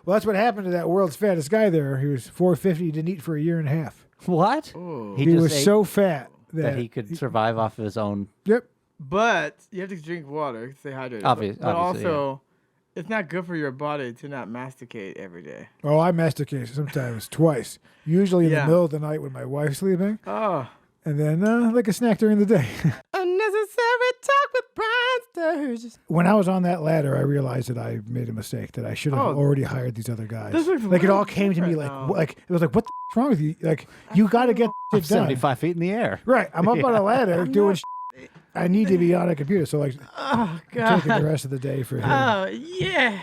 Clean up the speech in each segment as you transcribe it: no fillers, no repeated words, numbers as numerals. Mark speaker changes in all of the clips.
Speaker 1: Well, that's what happened to that world's fattest guy there. He was 450, didn't eat for a year and a half.
Speaker 2: What?
Speaker 3: Ooh.
Speaker 1: He
Speaker 2: just
Speaker 1: was
Speaker 2: ate
Speaker 1: so fat
Speaker 2: that he could survive off of his own.
Speaker 1: Yep.
Speaker 3: But you have to drink water, stay hydrated.
Speaker 2: Obviously,
Speaker 3: but also, it's not good for your body to not masticate every day.
Speaker 1: Oh, I masticate sometimes twice. Usually in the
Speaker 3: Yeah.
Speaker 1: middle of the night when my wife's sleeping.
Speaker 3: Oh.
Speaker 1: And then like a snack during the day.
Speaker 3: Unnecessary talk with Brian Sturges.
Speaker 1: When I was on that ladder, I realized that I made a mistake, that I should have already hired these other guys.
Speaker 3: This looks
Speaker 1: Like it all
Speaker 3: way
Speaker 1: came to me
Speaker 3: different now.
Speaker 1: like it was like, what the f- wrong with you? Like, you got to get shit done.
Speaker 2: 75 feet in the air.
Speaker 1: Right. I'm up on a ladder doing I need to be on a computer. So like
Speaker 3: Oh,
Speaker 1: I'm taking the
Speaker 3: God.
Speaker 1: rest of the day for him.
Speaker 3: Oh, yeah.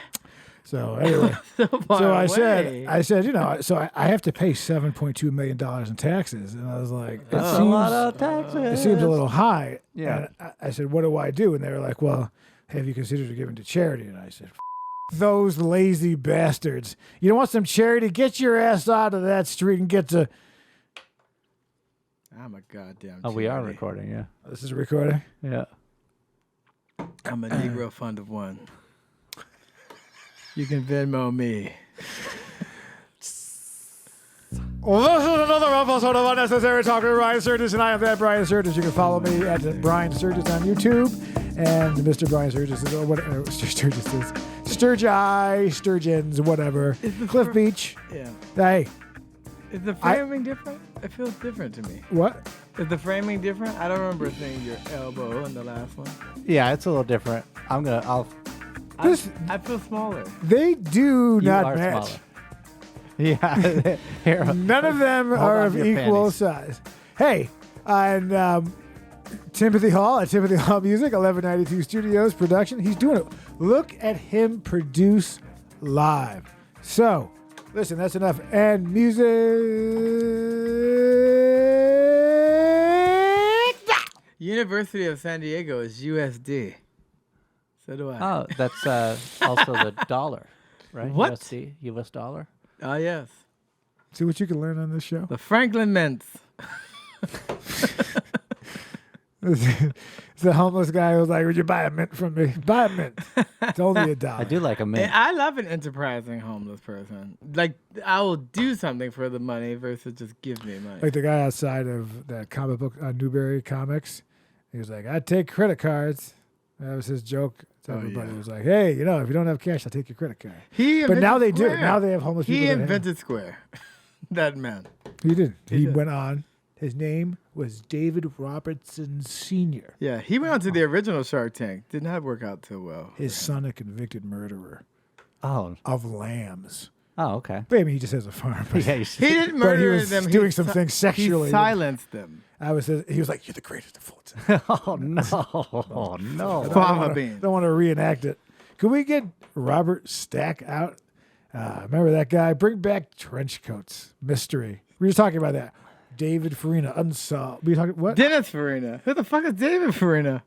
Speaker 1: So anyway.
Speaker 3: So far
Speaker 1: So I
Speaker 3: away.
Speaker 1: said, you know, so I have to pay $7.2 million in taxes. And I was like,
Speaker 2: That's a lot of taxes.
Speaker 1: it seems a little high.
Speaker 2: Yeah.
Speaker 1: And I said, what do I do? And they were like, well, have you considered giving to charity? And I said, those lazy bastards. You don't want some charity? Get your ass out of that street and get to...
Speaker 3: I'm a goddamn
Speaker 2: Oh, we are
Speaker 3: charity.
Speaker 2: recording, yeah.
Speaker 1: This is a recording?
Speaker 2: Yeah.
Speaker 3: I'm a Negro fund of one. You can Venmo me.
Speaker 1: Well, this is another episode of Unnecessary Talk with Brian Sturges, and I am that Brian Sturges. You can follow me at Brian Sturges on YouTube, and Mr. Brian Sturges is, or whatever, Sturges is, Sturgens, whatever. Cliff Beach.
Speaker 3: Yeah.
Speaker 1: Hey,
Speaker 3: Is the framing different? It feels different to me.
Speaker 1: what?
Speaker 3: Is the framing different? I don't remember seeing your elbow in the last one.
Speaker 2: Yeah, it's a little different. I'll
Speaker 1: This,
Speaker 3: I feel smaller.
Speaker 1: they do
Speaker 2: you
Speaker 1: not
Speaker 2: are
Speaker 1: match.
Speaker 2: smaller. Yeah. Here.
Speaker 1: None of them
Speaker 2: Hold
Speaker 1: are
Speaker 2: on
Speaker 1: of
Speaker 2: to your
Speaker 1: equal
Speaker 2: panties.
Speaker 1: size. Hey, and Timothy Hall at Timothy Hall Music, 1192 Studios production. He's doing it. Look at him produce live. So, listen, that's enough. And music.
Speaker 3: University of San Diego is USD. So do I.
Speaker 2: Oh, that's also the dollar, right?
Speaker 3: What?
Speaker 2: USD, US dollar.
Speaker 3: Oh, yes.
Speaker 1: See what you can learn on this show.
Speaker 3: The Franklin Mints.
Speaker 1: It's the homeless guy who was like, would you buy a mint from me? Buy a mint. It's only $1.
Speaker 2: I do like a
Speaker 3: And
Speaker 2: mint.
Speaker 3: I love an enterprising homeless person. Like, I will do something for the money versus just give me money.
Speaker 1: Like the guy outside of that comic book on Newberry Comics. He was like, I'd take credit cards. That was his joke to everybody.
Speaker 3: yeah.
Speaker 1: He was like, hey, you know, if you don't have cash, I'll take your credit card.
Speaker 3: He
Speaker 1: But now
Speaker 3: invented
Speaker 1: they do.
Speaker 3: Square.
Speaker 1: Now they have homeless people.
Speaker 3: He
Speaker 1: that have-
Speaker 3: invented Square. That man.
Speaker 1: He did. He
Speaker 3: did.
Speaker 1: went on. His name was David Robertson Sr.
Speaker 3: Yeah, he went on to the original Shark Tank. Did not work out too well.
Speaker 1: His son, a convicted murderer
Speaker 2: Oh.
Speaker 1: of lambs.
Speaker 2: Oh, okay.
Speaker 1: Maybe he just has a farm. But,
Speaker 2: Yeah, you
Speaker 3: He didn't
Speaker 1: but he
Speaker 3: murder
Speaker 1: was
Speaker 3: them.
Speaker 1: doing some things sexually.
Speaker 3: He silenced them.
Speaker 1: He was like, you're the greatest of all time.
Speaker 2: Oh no. Oh no.
Speaker 3: Fava bean.
Speaker 1: Don't want to reenact it. Could we get Robert Stack out? Remember that guy? Bring back trench coats. Mystery. We were just talking about that. David Farina, unsolved. We talking what?
Speaker 3: Dennis Farina. Who the fuck is David Farina?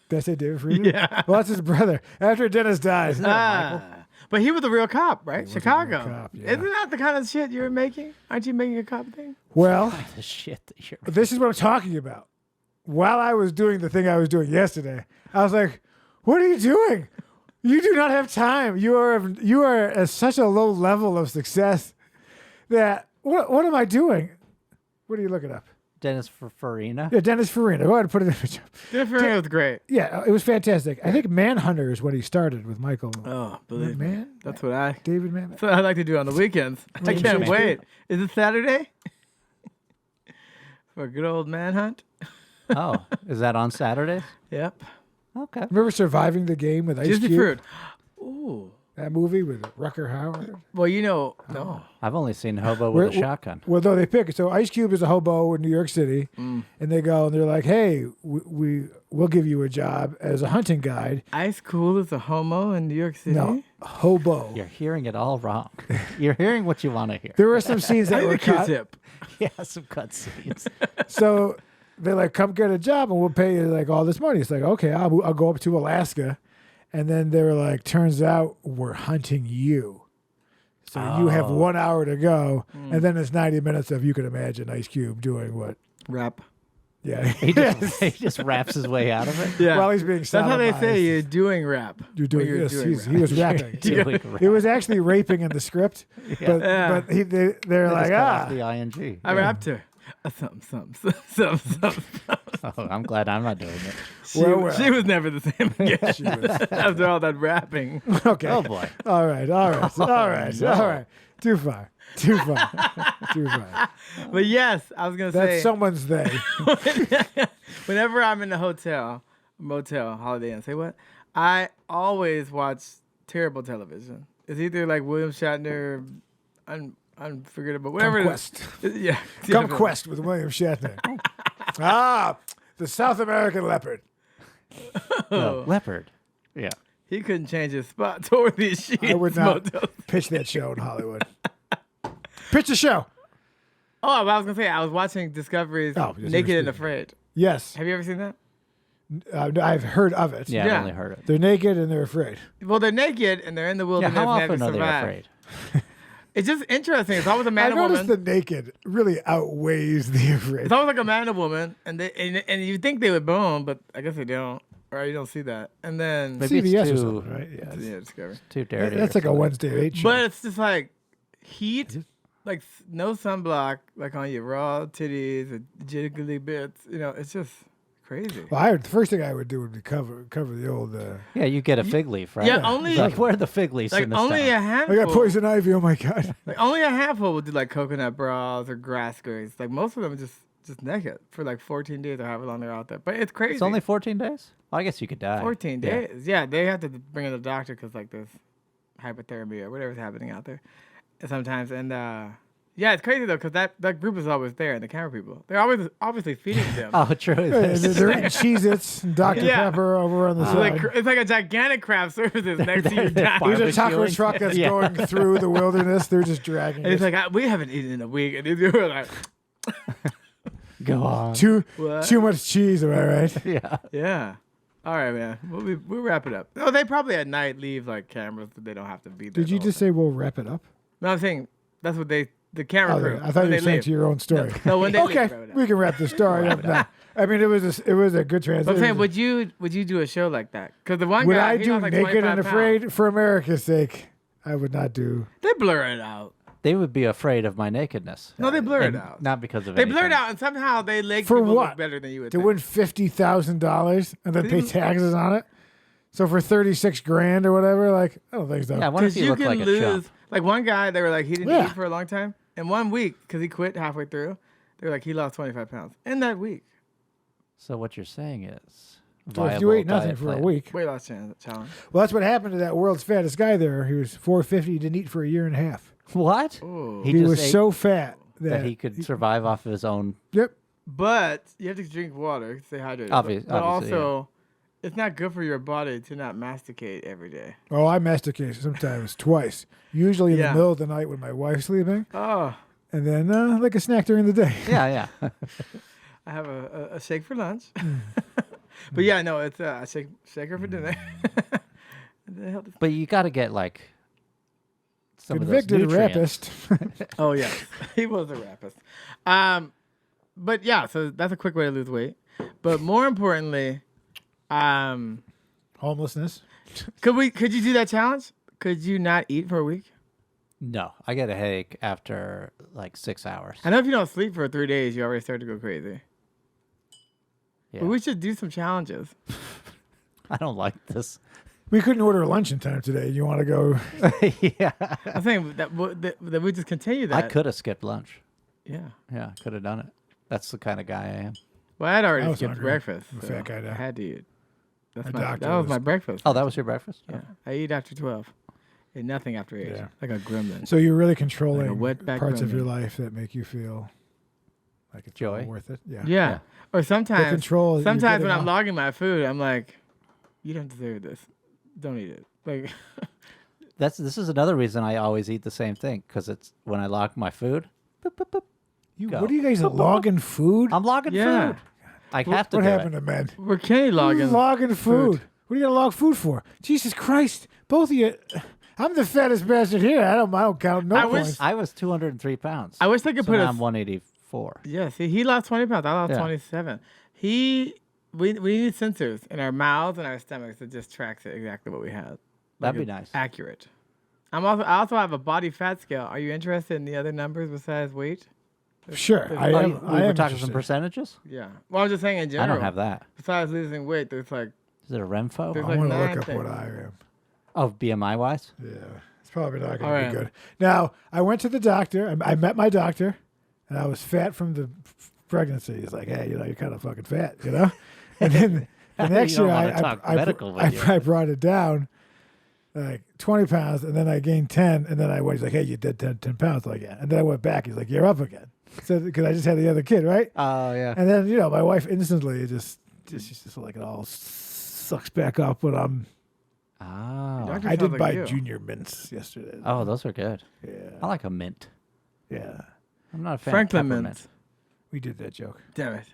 Speaker 1: Did I say David Farina?
Speaker 3: Yeah.
Speaker 1: Well, that's his brother. After Dennis dies.
Speaker 3: But he was a real cop, right?
Speaker 1: was a
Speaker 3: Chicago.
Speaker 1: real cop, yeah.
Speaker 3: Isn't that the kind of shit you're making? Aren't you making a cop thing?
Speaker 1: Well,
Speaker 2: The shit that you're.
Speaker 1: this is what I'm talking about. While I was doing the thing I was doing yesterday, I was like, what are you doing? You do not have time. You are at such a low level of success that what am I doing? What are you looking up?
Speaker 2: Dennis Farina.
Speaker 1: Yeah, Dennis Farina. Go ahead and put it in the chat.
Speaker 3: Dennis Farina was great.
Speaker 1: Yeah, it was fantastic. I think Manhunter is when he started with Michael.
Speaker 3: Oh, believe me.
Speaker 1: Man?
Speaker 3: That's what I
Speaker 1: David Mann.
Speaker 3: that's what I like to do on the weekends. I
Speaker 1: you
Speaker 3: can't
Speaker 1: say?
Speaker 3: wait. Is it Saturday? For a good old manhunt?
Speaker 2: Oh, is that on Saturdays?
Speaker 3: Yep.
Speaker 2: Okay.
Speaker 1: Remember Surviving the Game with Ice
Speaker 3: Disney
Speaker 1: Cube?
Speaker 3: fruit. Ooh.
Speaker 1: That movie with Rucker Howard.
Speaker 3: Well, you know, no.
Speaker 2: I've only seen Hobo with a shotgun.
Speaker 1: Well, though they pick. So Ice Cube is a hobo in New York City, and they go and they're like, "Hey, we'll give you a job as a hunting guide."
Speaker 3: Ice Cool is a homo in New York City?
Speaker 1: No, hobo.
Speaker 2: You're hearing it all wrong. You're hearing what you want to hear.
Speaker 1: There were some scenes
Speaker 3: I
Speaker 1: that
Speaker 3: need
Speaker 1: were
Speaker 3: a
Speaker 1: cut.
Speaker 3: Q-tip.
Speaker 2: Yeah, some cutscenes.
Speaker 1: So they're like, "Come get a job, and we'll pay you like all this money." It's like, okay, I'll go up to Alaska, and then they were like, "Turns out we're hunting you." So you have 1 hour to go, and then it's 90 minutes of, you can imagine, Ice Cube doing what?
Speaker 3: Rap.
Speaker 1: Yeah.
Speaker 2: He just raps his way out of it.
Speaker 3: Yeah.
Speaker 1: While he's being
Speaker 3: That's how they
Speaker 1: sodomized.
Speaker 3: say you're doing rap.
Speaker 1: You're doing
Speaker 3: When
Speaker 1: this.
Speaker 3: doing
Speaker 1: He was rapping.
Speaker 2: Doing
Speaker 1: It was actually raping in the script,
Speaker 2: Yeah.
Speaker 1: but they're
Speaker 2: They
Speaker 1: like,
Speaker 2: just cut off the
Speaker 1: ah.
Speaker 2: ing.
Speaker 3: I rapped her. Something.
Speaker 2: Oh, I'm glad I'm not doing it.
Speaker 1: Well.
Speaker 3: She was never the same again
Speaker 1: She was-
Speaker 3: after all that rapping.
Speaker 1: Okay.
Speaker 2: Oh boy.
Speaker 1: All right. All right.
Speaker 2: no.
Speaker 1: All right. Too far. Too far.
Speaker 3: But yes, I was gonna
Speaker 1: That's
Speaker 3: say
Speaker 1: someone's they.
Speaker 3: whenever I'm in the motel, Holiday Inn, say what? I always watch terrible television. It's either like William Shatner, Unforgettable, whatever.
Speaker 1: Conquest.
Speaker 3: Yeah.
Speaker 1: Conquest with William Shatner. The South American leopard.
Speaker 2: No, leopard. Yeah.
Speaker 3: He couldn't change his spot toward these sheets.
Speaker 1: I would not
Speaker 3: motels.
Speaker 1: pitch that show in Hollywood. Pitch a show.
Speaker 3: Oh, but I was gonna say I was watching Discovery's
Speaker 1: Oh, yes,
Speaker 3: Naked
Speaker 1: you were
Speaker 3: and
Speaker 1: speaking.
Speaker 3: Afraid.
Speaker 1: Yes.
Speaker 3: Have you ever seen that?
Speaker 1: I've heard of it.
Speaker 2: Yeah,
Speaker 3: Yeah.
Speaker 2: I've only heard it.
Speaker 1: They're naked and they're afraid.
Speaker 3: Well, they're naked and they're in the
Speaker 2: Yeah,
Speaker 3: wilderness
Speaker 2: how
Speaker 3: and have to
Speaker 2: often are they
Speaker 3: survive.
Speaker 2: afraid?
Speaker 3: It's just interesting. It's always a
Speaker 1: I
Speaker 3: man and
Speaker 1: noticed
Speaker 3: woman.
Speaker 1: the naked really outweighs the afraid.
Speaker 3: It's always like a man and a woman, and you think they would bone, but I guess they don't, or you don't see that. And then
Speaker 2: Maybe it's
Speaker 1: CBS or
Speaker 2: too-
Speaker 1: something, right? Yeah.
Speaker 3: yeah, Discovery.
Speaker 2: Too dirty.
Speaker 1: That's
Speaker 2: or
Speaker 1: like a
Speaker 2: something.
Speaker 1: Wednesday 8 show.
Speaker 3: But it's just like heat, like no sunblock, like on your raw titties and jiggly bits. You know, it's just crazy.
Speaker 1: Well, the first thing I would do would be cover the old.
Speaker 2: Yeah, you get a fig leaf, right?
Speaker 3: Yeah,
Speaker 1: Yeah.
Speaker 3: only
Speaker 2: Like, where are the fig leaves
Speaker 3: like
Speaker 2: in this
Speaker 3: only
Speaker 2: town?
Speaker 3: a
Speaker 1: I
Speaker 3: handful.
Speaker 1: got poison ivy. Oh my god.
Speaker 3: Like only a handful will do like coconut bras or grass skirts. Like most of them are just naked for like 14 days or however long they're out there. But it's crazy.
Speaker 2: It's only 14 days? Well, I guess you could die.
Speaker 3: 14
Speaker 2: Yeah.
Speaker 3: days. Yeah, they have to bring in a doctor because like there's hypothermia or whatever's happening out there sometimes. And yeah, it's crazy though because that group is always there and the camera people. They're always obviously feeding them.
Speaker 2: Oh, true.
Speaker 1: They're eating Cheez-Its and Dr.
Speaker 3: Yeah.
Speaker 1: Pepper over on the side.
Speaker 3: It's like a gigantic craft services next to your
Speaker 2: they're
Speaker 3: dad.
Speaker 1: There's a taco
Speaker 2: barbecuing.
Speaker 1: truck that's
Speaker 2: Yeah.
Speaker 1: going through the wilderness. They're just dragging
Speaker 3: And it's
Speaker 1: it.
Speaker 3: like, we haven't eaten in a week. And they're like,
Speaker 2: Go on.
Speaker 1: Too
Speaker 3: what?
Speaker 1: much cheese, am I right?
Speaker 2: Yeah.
Speaker 3: Yeah. All right, man. We'll wrap it up. Oh, they probably at night leave like cameras that they don't have to be there.
Speaker 1: Did you
Speaker 3: the whole
Speaker 1: just say we'll wrap it up?
Speaker 3: time. No, I'm saying that's what the camera
Speaker 1: Oh,
Speaker 3: crew.
Speaker 1: I thought
Speaker 3: when
Speaker 1: you
Speaker 3: they
Speaker 1: were saying
Speaker 3: leave.
Speaker 1: to your own story.
Speaker 3: No, when they
Speaker 1: Okay,
Speaker 3: leave, wrap it up.
Speaker 1: we can wrap the story up now. I mean, it was a good
Speaker 3: But I'm
Speaker 1: transition.
Speaker 3: saying, would you do a show like that? Because the one
Speaker 1: Would
Speaker 3: guy,
Speaker 1: I
Speaker 3: he
Speaker 1: do
Speaker 3: lost like
Speaker 1: Naked
Speaker 3: 25
Speaker 1: and
Speaker 3: pounds.
Speaker 1: Afraid for America's sake? I would not do.
Speaker 3: They blur it out.
Speaker 2: They would be afraid of my nakedness.
Speaker 3: No, they blur
Speaker 2: And
Speaker 3: it out.
Speaker 2: Not because of
Speaker 3: They
Speaker 2: anything.
Speaker 3: blur it out, and somehow they make
Speaker 1: For
Speaker 3: people
Speaker 1: what?
Speaker 3: look better than you would
Speaker 1: To
Speaker 3: think.
Speaker 1: win $50,000 and then pay
Speaker 3: Didn't-
Speaker 1: taxes on it. So for 36 grand or whatever, like I don't think so.
Speaker 2: Yeah, what if
Speaker 3: Because
Speaker 2: you
Speaker 3: you
Speaker 2: look
Speaker 3: can
Speaker 2: like a
Speaker 3: lose.
Speaker 2: chump?
Speaker 3: Like one guy, they were like, he didn't
Speaker 1: Yeah.
Speaker 3: eat for a long time. In 1 week, because he quit halfway through, they were like, he lost 25 pounds in that week.
Speaker 2: So what you're saying is
Speaker 1: So if you ate nothing
Speaker 2: diet
Speaker 1: for a
Speaker 2: plan.
Speaker 1: week,
Speaker 3: Weight loss challenge.
Speaker 1: well, that's what happened to that world's fattest guy there. He was 450, didn't eat for a year and a half.
Speaker 2: What?
Speaker 3: Ooh.
Speaker 1: He
Speaker 2: just
Speaker 1: was
Speaker 2: ate
Speaker 1: so fat
Speaker 2: that he could survive off of his own.
Speaker 1: Yep.
Speaker 3: But you have to drink water, stay hydrated.
Speaker 2: Obviously,
Speaker 3: but
Speaker 2: obviously,
Speaker 3: also, it's not good for your body to not masticate every day.
Speaker 1: Oh, I masticate sometimes twice. Usually in
Speaker 3: Yeah.
Speaker 1: the middle of the night when my wife's sleeping,
Speaker 3: Oh,
Speaker 1: and then like a snack during the day.
Speaker 2: Yeah, yeah.
Speaker 3: I have a shake for lunch.
Speaker 1: Mm.
Speaker 3: But yeah, no, it's a shaker for dinner.
Speaker 2: But you got to get like some of those
Speaker 1: Convicted
Speaker 2: nutrients.
Speaker 1: rapist.
Speaker 3: Oh yeah, he was a rapist. But yeah, so that's a quick way to lose weight. But more importantly,
Speaker 1: Homelessness.
Speaker 3: could you do that challenge? Could you not eat for a week?
Speaker 2: No, I get a headache after like 6 hours.
Speaker 3: I know if you don't sleep for 3 days, you already start to go crazy.
Speaker 2: Yeah.
Speaker 3: But we should do some challenges.
Speaker 2: I don't like this.
Speaker 1: We couldn't order lunch in time today. You want to go?
Speaker 2: Yeah.
Speaker 3: I'm saying that we just continue that.
Speaker 2: I could have skipped lunch.
Speaker 3: Yeah.
Speaker 2: Yeah, could have done it. That's the kind of guy I am.
Speaker 3: Well, I had
Speaker 1: I
Speaker 3: already
Speaker 1: was
Speaker 3: skipped
Speaker 1: hungry.
Speaker 3: breakfast.
Speaker 1: I'm a
Speaker 3: so
Speaker 1: fat guy now.
Speaker 3: I had to eat. That's
Speaker 1: My
Speaker 3: my
Speaker 1: doctor
Speaker 3: that was
Speaker 1: was-
Speaker 3: my breakfast.
Speaker 2: Oh, that was your breakfast?
Speaker 3: Yeah. I eat after 12. And nothing after 8.
Speaker 1: Yeah.
Speaker 3: Like a gremlin.
Speaker 1: So you're really controlling
Speaker 3: wetback
Speaker 1: parts of your
Speaker 3: gremlin.
Speaker 1: life that make you feel like it's
Speaker 2: Joy.
Speaker 1: all worth it. Yeah.
Speaker 3: Yeah. Or sometimes
Speaker 1: control that you're
Speaker 3: sometimes when
Speaker 1: getting
Speaker 3: I'm
Speaker 1: off.
Speaker 3: logging my food, I'm like, you don't deserve this. Don't eat it. Like
Speaker 2: This is another reason I always eat the same thing because it's when I lock my food. Boop, boop, boop. Go.
Speaker 1: What are you guys logging food?
Speaker 2: I'm logging
Speaker 3: Yeah.
Speaker 2: food. I have to
Speaker 1: What
Speaker 2: do
Speaker 1: happened
Speaker 2: it.
Speaker 1: to men?
Speaker 3: we're Kenny logging.
Speaker 1: Logging food. What are you gonna log food for? Jesus Christ! Both of you. I'm the fattest bastard here. I don't count no
Speaker 3: I wish-
Speaker 1: points.
Speaker 2: I was 203 pounds.
Speaker 3: I wish they could
Speaker 2: so
Speaker 3: put
Speaker 2: now
Speaker 3: a
Speaker 2: I'm 184. 4.
Speaker 3: Yeah, see, he lost 20 pounds. I lost
Speaker 2: Yeah.
Speaker 3: 27. We need sensors in our mouths and our stomachs that just tracks it exactly what we had.
Speaker 2: That'd be
Speaker 3: it's
Speaker 2: nice.
Speaker 3: Accurate. I also have a body fat scale. Are you interested in the other numbers besides weight?
Speaker 1: Sure. I
Speaker 2: Oh,
Speaker 1: am.
Speaker 2: we
Speaker 1: I
Speaker 2: were
Speaker 1: am
Speaker 2: talking some
Speaker 1: interested.
Speaker 2: percentages?
Speaker 3: Yeah. Well, I'm just saying in general.
Speaker 2: I don't have that.
Speaker 3: Besides losing weight, there's like
Speaker 2: Is it a Renfo?
Speaker 3: There's
Speaker 1: I
Speaker 3: like
Speaker 1: want to
Speaker 3: 9
Speaker 1: look up
Speaker 3: things.
Speaker 1: what I am.
Speaker 2: Oh, BMI wise?
Speaker 1: Yeah, it's probably not
Speaker 3: All
Speaker 1: going
Speaker 3: right.
Speaker 1: to be good. Now, I went to the doctor. I met my doctor, and I was fat from the pregnancy. He's like, hey, you're kind of fucking fat, And then the next
Speaker 2: You don't
Speaker 1: year,
Speaker 2: wanna talk medical with you.
Speaker 1: I brought it down like 20 pounds, and then I gained 10, and then he's like, hey, you did 10 pounds. Like, yeah. And then I went back. He's like, you're up again. So, because I just had the other kid, right?
Speaker 2: Oh, yeah.
Speaker 1: And then, my wife instantly she's just like, it all sucks back up when I'm.
Speaker 2: Oh.
Speaker 3: Doctor
Speaker 1: I
Speaker 3: sounds
Speaker 1: did
Speaker 3: like
Speaker 1: buy
Speaker 3: you.
Speaker 1: Junior Mints yesterday.
Speaker 2: Oh, those are good.
Speaker 1: Yeah.
Speaker 2: I like a mint.
Speaker 1: Yeah.
Speaker 2: I'm not a fan
Speaker 3: Franklin
Speaker 2: of peppermint.
Speaker 3: mints.
Speaker 1: We did that joke.
Speaker 3: Damn it.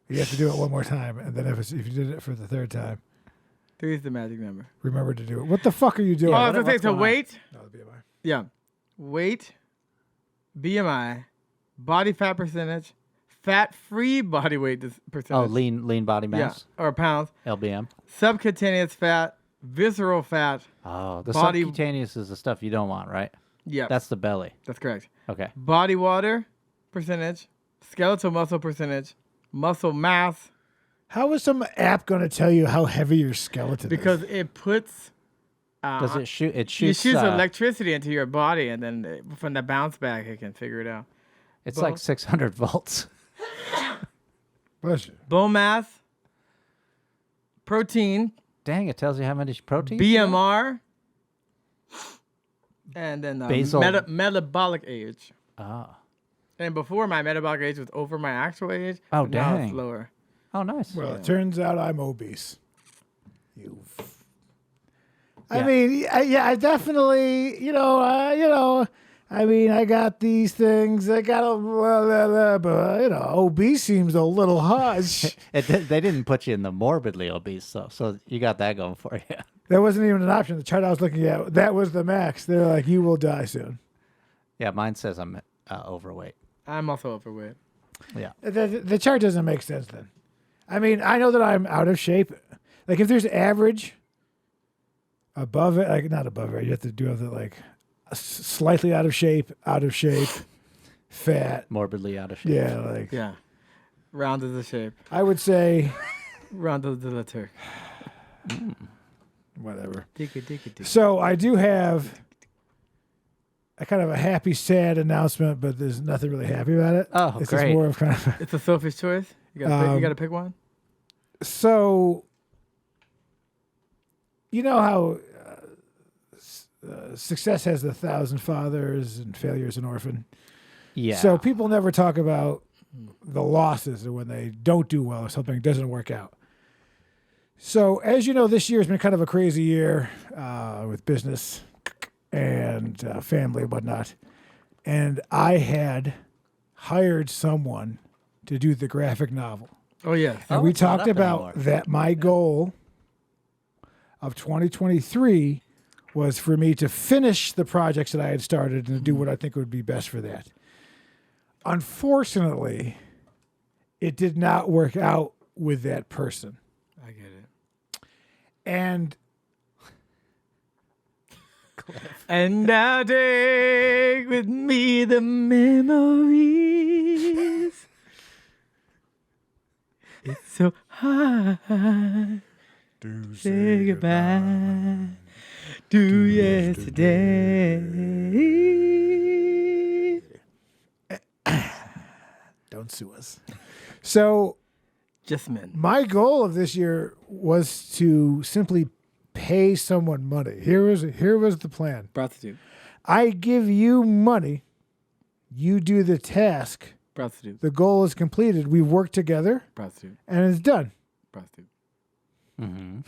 Speaker 1: You have to do it one more time, and then if you did it for the third time,
Speaker 3: 3 is the magic number.
Speaker 1: remember to do it. What the fuck are you doing?
Speaker 3: Oh, I was
Speaker 2: what-
Speaker 3: gonna say,
Speaker 2: what's
Speaker 3: so
Speaker 2: going on?
Speaker 3: weight.
Speaker 1: No, the BMI.
Speaker 3: Yeah. Weight, BMI, body fat percentage, fat-free body weight percentage.
Speaker 2: Oh, lean body
Speaker 3: Yeah,
Speaker 2: mass.
Speaker 3: or pounds.
Speaker 2: LBM.
Speaker 3: Subcutaneous fat, visceral fat.
Speaker 2: Oh, the
Speaker 3: Body-
Speaker 2: subcutaneous is the stuff you don't want, right?
Speaker 3: Yeah,
Speaker 2: That's the belly.
Speaker 3: that's correct.
Speaker 2: Okay.
Speaker 3: Body water percentage, skeletal muscle percentage, muscle mass,
Speaker 1: How is some app going to tell you how heavy your skeleton
Speaker 3: because
Speaker 1: is?
Speaker 3: it puts.
Speaker 2: Does it shoot? It
Speaker 3: It
Speaker 2: shoots.
Speaker 3: shoots electricity into your body, and then from the bounce back, it can figure it out.
Speaker 2: It's like 600 volts.
Speaker 1: Bless you.
Speaker 3: Bone mass, protein,
Speaker 2: Dang, it tells you how much protein. you got?
Speaker 3: BMR, and then
Speaker 2: Basal-
Speaker 3: metabolic age.
Speaker 2: Oh.
Speaker 3: And before, my metabolic age was over my actual age.
Speaker 2: Oh,
Speaker 3: but now
Speaker 2: dang.
Speaker 3: it's lower.
Speaker 2: Oh, nice.
Speaker 1: Well, it turns out I'm obese. I
Speaker 2: Yeah.
Speaker 1: mean, I definitely, I mean, I got these things. I got a, but obese seems a little harsh.
Speaker 2: They didn't put you in the morbidly obese, though, so you got that going for you.
Speaker 1: That wasn't even an option. The chart I was looking at, that was the max. They're like, you will die soon.
Speaker 2: Yeah, mine says I'm overweight.
Speaker 3: I'm also overweight.
Speaker 2: Yeah.
Speaker 1: The chart doesn't make sense then. I mean, I know that I'm out of shape. Like if there's average above it, like not above it, you have to do it like slightly out of shape, fat.
Speaker 2: Morbidly out of shape.
Speaker 1: Yeah, like
Speaker 3: Yeah. Round is the shape.
Speaker 1: I would say
Speaker 3: Round is the letter.
Speaker 1: whatever.
Speaker 3: Digga.
Speaker 1: So I do have a kind of a happy, sad announcement, but there's nothing really happy about it.
Speaker 2: Oh,
Speaker 1: It's
Speaker 2: great.
Speaker 1: just more of kind of
Speaker 3: It's a Sophie's choice. You gotta pick one.
Speaker 1: so. You know how success has 1,000 fathers and failure is an orphan.
Speaker 2: Yeah.
Speaker 1: So people never talk about the losses or when they don't do well or something doesn't work out. So as you know, this year has been kind of a crazy year with business and family and whatnot. And I had hired someone to do the graphic novel.
Speaker 3: Oh yes.
Speaker 1: And
Speaker 2: Oh,
Speaker 1: we
Speaker 2: it's not
Speaker 1: talked
Speaker 2: up
Speaker 1: about
Speaker 2: anymore.
Speaker 1: that my goal of 2023 was for me to finish the projects that I had started and do what I think would be best for that. Unfortunately, it did not work out with that person.
Speaker 3: I get it.
Speaker 1: And
Speaker 3: And I'll take with me the memories. It's so hard. Say goodbye to yesterday.
Speaker 1: Don't sue us. So
Speaker 3: Just men.
Speaker 1: my goal of this year was to simply pay someone money. Here was the plan.
Speaker 3: Prostitute.
Speaker 1: I give you money. You do the task.
Speaker 3: Prostitute.
Speaker 1: The goal is completed. We work together,
Speaker 3: Prostitute.
Speaker 1: and it's done.
Speaker 3: Prostitute.
Speaker 2: Mm-hmm.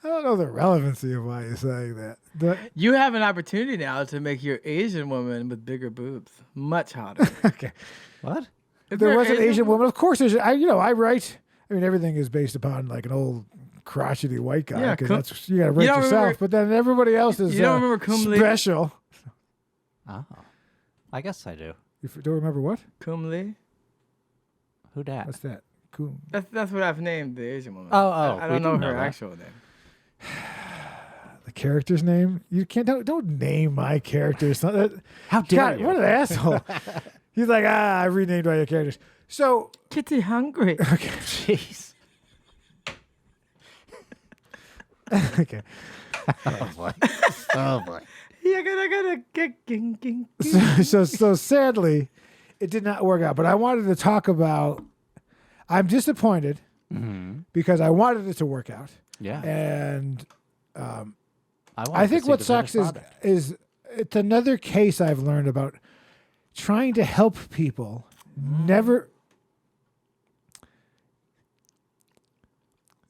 Speaker 1: I don't know the relevancy of why you're saying that.
Speaker 3: You have an opportunity now to make your Asian woman with bigger boobs much hotter.
Speaker 1: Okay.
Speaker 2: What?
Speaker 3: Is
Speaker 1: There
Speaker 3: there
Speaker 1: was an Asian woman. Of course, there's. I write. I mean, everything is based upon like an old crotchety white guy
Speaker 3: Yeah,
Speaker 1: because
Speaker 3: Kum-
Speaker 1: that's you got to write
Speaker 3: don't
Speaker 1: yourself.
Speaker 3: remember-
Speaker 1: But then everybody else is
Speaker 3: You don't remember Kum Lee?
Speaker 1: special.
Speaker 2: Oh. I guess I do.
Speaker 1: You don't remember what?
Speaker 3: Kumli.
Speaker 2: Who dat?
Speaker 1: What's that? Cool.
Speaker 3: That's what I've named the Asian woman.
Speaker 2: Oh,
Speaker 3: I
Speaker 2: we
Speaker 3: don't know
Speaker 2: do
Speaker 3: her
Speaker 2: know that.
Speaker 3: actual name.
Speaker 1: The character's name? You can't. Don't name my characters.
Speaker 2: How dare
Speaker 1: God,
Speaker 2: you?
Speaker 1: what an asshole. He's like, I renamed all your characters. So,
Speaker 3: Kitty Hungry.
Speaker 1: okay.
Speaker 2: Jeez.
Speaker 1: Okay.
Speaker 2: Oh boy. Oh boy.
Speaker 3: Yeah, I gotta get.
Speaker 1: So sadly, it did not work out. But I wanted to talk about. I'm disappointed because I wanted it to work out,
Speaker 2: Yeah.
Speaker 1: and
Speaker 2: I
Speaker 1: think what sucks is it's another case I've learned about trying to help people. Never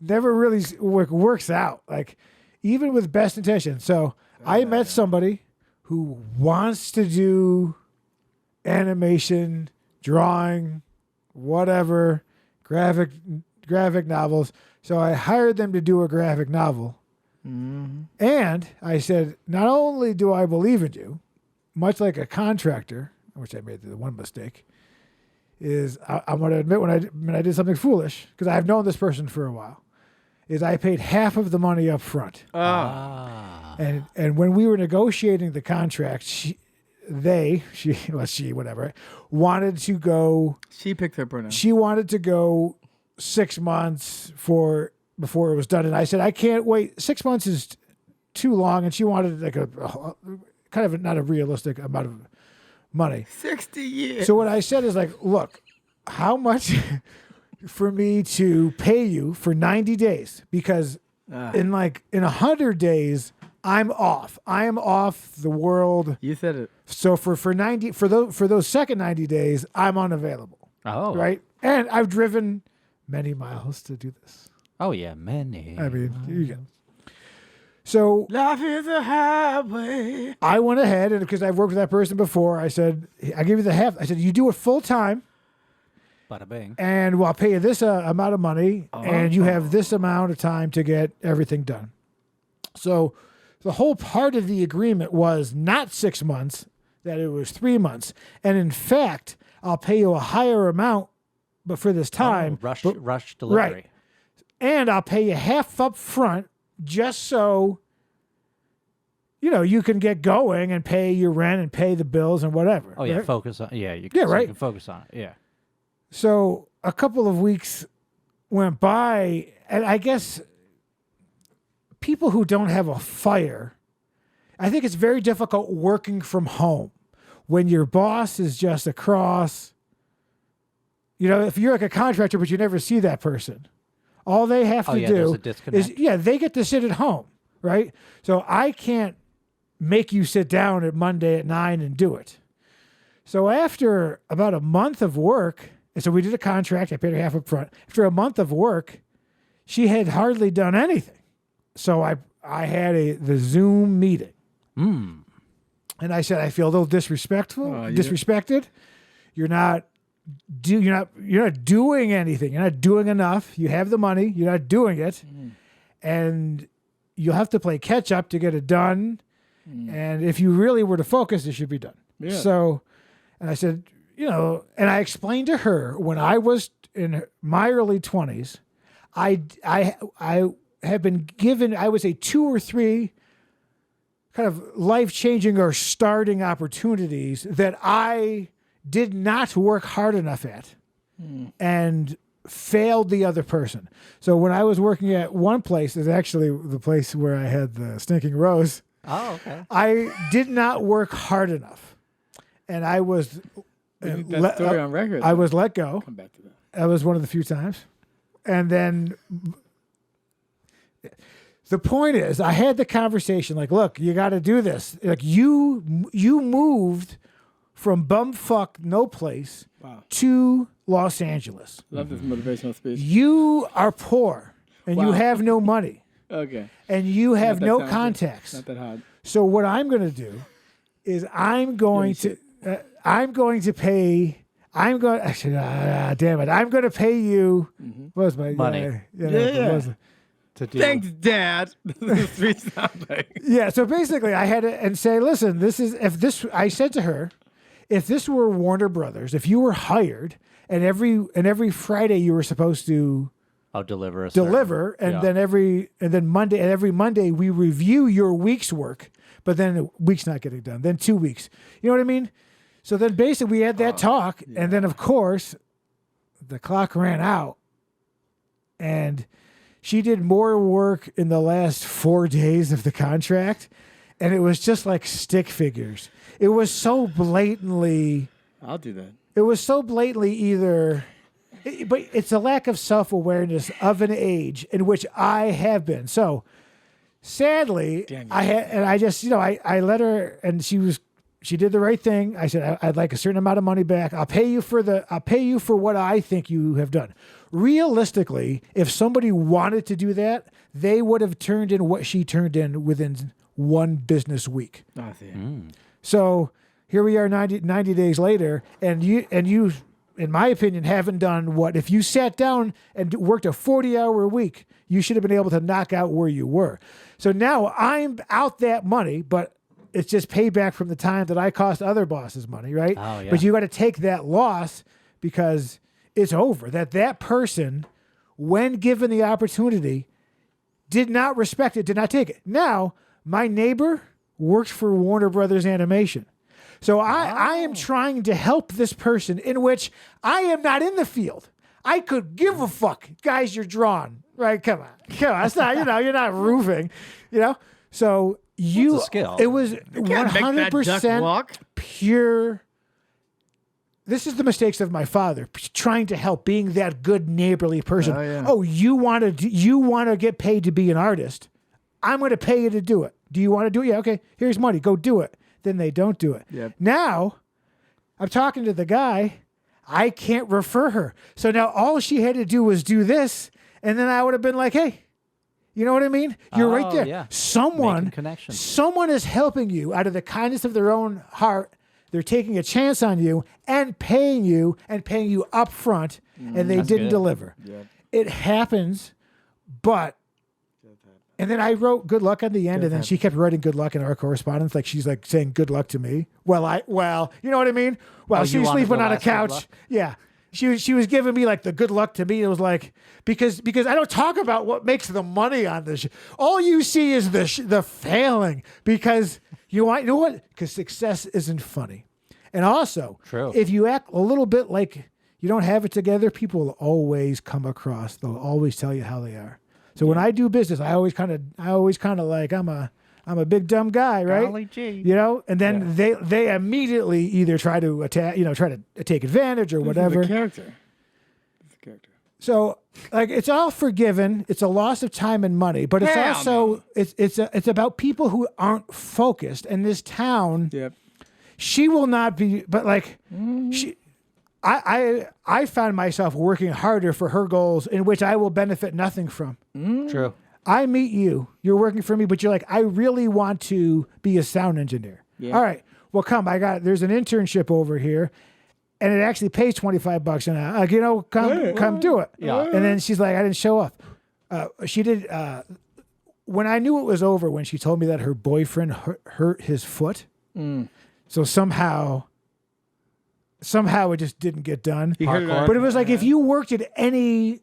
Speaker 1: really works out. Like even with best intentions. So I met somebody who wants to do animation, drawing, whatever, graphic novels. So I hired them to do a graphic novel. And I said, not only do I believe in you, much like a contractor, which I made the one mistake, is I'm going to admit when I did something foolish, because I've known this person for a while, is I paid half of the money up front. And when we were negotiating the contract, she wanted to go.
Speaker 3: She picked her pronoun.
Speaker 1: She wanted to go 6 months before it was done, and I said I can't wait. 6 months is too long, and she wanted like a kind of not a realistic amount of money.
Speaker 3: 60 years.
Speaker 1: So what I said is like, look, how much for me to pay you for 90 days? Because in 100 days, I'm off. I am off the world.
Speaker 3: You said it.
Speaker 1: So for those second 90 days, I'm unavailable.
Speaker 2: Oh.
Speaker 1: Right? And I've driven many miles to do this.
Speaker 2: Oh yeah, many.
Speaker 1: I mean, you get. So
Speaker 3: Life is a highway.
Speaker 1: I went ahead, and because I've worked with that person before, I said, I give you the half. I said, you do it full time,
Speaker 2: Bada bing.
Speaker 1: and I'll pay you this amount of money, and you have this amount of time to get everything done. So the whole part of the agreement was not 6 months, that it was 3 months. And in fact, I'll pay you a higher amount, but for this time.
Speaker 2: Rush delivery.
Speaker 1: Right. And I'll pay you half up front just so, you can get going and pay your rent and pay the bills and whatever.
Speaker 2: Oh yeah,
Speaker 1: right?
Speaker 2: focus on You
Speaker 1: right.
Speaker 2: You can focus on it. Yeah.
Speaker 1: So a couple of weeks went by, and I guess people who don't have a fire, I think it's very difficult working from home when your boss is just across. If you're like a contractor, but you never see that person, all they have to
Speaker 2: there's
Speaker 1: do
Speaker 2: a disconnect.
Speaker 1: is, they get to sit at home, right? So I can't make you sit down at Monday at 9 and do it. So after about a month of work, and so we did a contract, I paid her half up front. After a month of work, she had hardly done anything. So I had the Zoom meeting. And I said, I feel a little disrespected. You're not doing anything. You're not doing enough. You have the money. You're not doing it. And you'll have to play catch up to get it done. And if you really were to focus, it should be done.
Speaker 3: Yeah.
Speaker 1: So, and I said, and I explained to her when I was in my early 20s, I have been given, I would say 2 or 3 kind of life-changing or starting opportunities that I did not work hard enough at and failed the other person. So when I was working at one place, is actually the place where I had the Stinking Rose.
Speaker 2: Oh, okay.
Speaker 1: I did not work hard enough. And I was
Speaker 3: That story on record.
Speaker 1: I was let go.
Speaker 3: Come back to that.
Speaker 1: That was one of the few times. And then the point is, I had the conversation like, look, you got to do this. Like you moved from bumfuck no place to Los Angeles.
Speaker 3: Love this motivational speech.
Speaker 1: You are poor and you have no money
Speaker 3: Okay.
Speaker 1: and you have
Speaker 3: Not that
Speaker 1: no
Speaker 3: talented.
Speaker 1: contacts.
Speaker 3: Not that hard.
Speaker 1: So what I'm going to do is I'm going to pay. I'm going. Actually, damn it! I'm going to pay you. What was my
Speaker 2: Money.
Speaker 1: what was it?
Speaker 2: To do.
Speaker 3: Thanks, Dad. This is speech sound like.
Speaker 1: Yeah. So basically, I had to and say, listen, this is if this. I said to her, if this were Warner Brothers, if you were hired and every Friday you were supposed to
Speaker 2: I'll deliver a
Speaker 1: deliver,
Speaker 2: certain-
Speaker 1: and
Speaker 2: yeah.
Speaker 1: then every Monday we review your week's work, but then a week's not getting done. Then 2 weeks. You know what I mean? So then basically we had that talk, and then of course the clock ran out, and she did more work in the last 4 days of the contract, and it was just like stick figures. It was so blatantly.
Speaker 3: I'll do that.
Speaker 1: It was so blatantly either. But it's a lack of self-awareness of an age in which I have been. So, sadly, I let her, and she did the right thing. I said, I'd like a certain amount of money back. I'll pay you for what I think you have done. Realistically, if somebody wanted to do that, they would have turned in what she turned in within 1 business week.
Speaker 3: I see.
Speaker 1: So here we are 90 days later, and you, in my opinion, haven't done what, if you sat down and worked a 40-hour week, you should have been able to knock out where you were. So now I'm out that money, but it's just payback from the time that I cost other bosses money, right?
Speaker 2: Oh, yeah.
Speaker 1: But you got to take that loss because it's over. That person, when given the opportunity, did not respect it, did not take it. Now, my neighbor works for Warner Brothers Animation. So I am trying to help this person in which I am not in the field. I could give a fuck. Guys, you're drawn. Right? Come on. It's not, you're not roofing. So
Speaker 2: It's a skill.
Speaker 1: it was
Speaker 3: Can't make that duck
Speaker 1: 100%
Speaker 3: walk.
Speaker 1: pure. This is the mistakes of my father, trying to help, being that good neighborly person.
Speaker 3: Oh, yeah.
Speaker 1: Oh, you want to get paid to be an artist. I'm going to pay you to do it. Do you want to do it? Yeah, okay. Here's money. Go do it. Then they don't do it.
Speaker 3: Yep.
Speaker 1: Now, I'm talking to the guy. I can't refer her. So now all she had to do was do this, and then I would have been like, hey, you know what I mean? You're right there.
Speaker 2: Yeah.
Speaker 1: Someone is helping you out of the kindness of their own heart. They're taking a chance on you and paying you up front, and they
Speaker 2: That's
Speaker 1: didn't
Speaker 2: good.
Speaker 1: deliver.
Speaker 3: Yep.
Speaker 1: It happens, but... And then I wrote good luck on the end, and then she kept writing good luck in our correspondence, like she's like saying good luck to me. Well, you know what I mean? Well, she was sleeping on a couch. Yeah. She was giving me like the good luck to me. It was like because I don't talk about what makes the money on this. All you see is the failing because you know what? Because success isn't funny. And also,
Speaker 2: True.
Speaker 1: If you act a little bit like you don't have it together, people will always come across. They'll always tell you how they are. So when I do business, I always kind of like I'm a big dumb guy, right?
Speaker 2: Golly gee.
Speaker 1: And then they immediately either try to attack, try to take advantage or whatever.
Speaker 3: It's a character.
Speaker 1: So like it's all forgiven. It's a loss of time and money, but it's
Speaker 3: Hell
Speaker 1: also it's about people who aren't focused. And this town,
Speaker 3: Yep.
Speaker 1: she will not be. But like I found myself working harder for her goals, in which I will benefit nothing from.
Speaker 2: True.
Speaker 1: I meet you. You're working for me, but you're like, I really want to be a sound engineer.
Speaker 3: Yeah.
Speaker 1: All right. Well, there's an internship over here, and it actually pays $25 an hour. Come do it.
Speaker 2: Yeah.
Speaker 1: And then she's like, I didn't show up. She did. When I knew it was over, when she told me that her boyfriend hurt his foot, so somehow it just didn't get done.
Speaker 3: He heard it
Speaker 2: Hardcore.
Speaker 3: on-
Speaker 1: But it was like if you worked at any,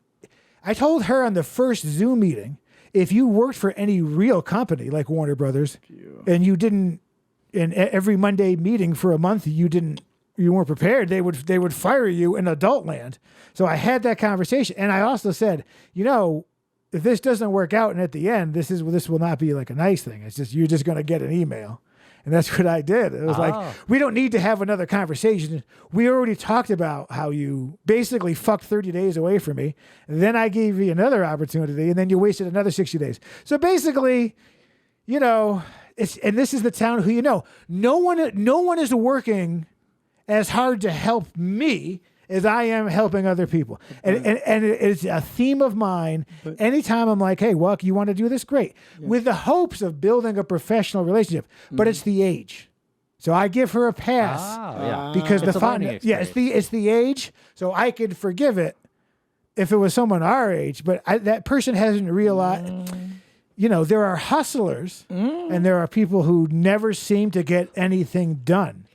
Speaker 1: I told her on the first Zoom meeting, if you worked for any real company like Warner Brothers, and you didn't, in every Monday meeting for a month, you weren't prepared, they would fire you in adult land. So I had that conversation, and I also said, if this doesn't work out, and at the end, this will not be like a nice thing. It's just you're just going to get an email. And that's what I did. It was like, we don't need to have another conversation. We already talked about how you basically fucked 30 days away from me. And then I gave you another opportunity, and then you wasted another 60 days. So basically, and this is the town who, no one is working as hard to help me as I am helping other people. And it's a theme of mine. Anytime I'm like, hey, Walk, you want to do this? Great. Yeah. With the hopes of building a professional relationship. But it's the age. So I give her a pass. Because
Speaker 2: it's
Speaker 1: it's the age. So I could forgive it if it was someone our age. But that person hasn't realized, there are hustlers and there are people who never seem to get anything done.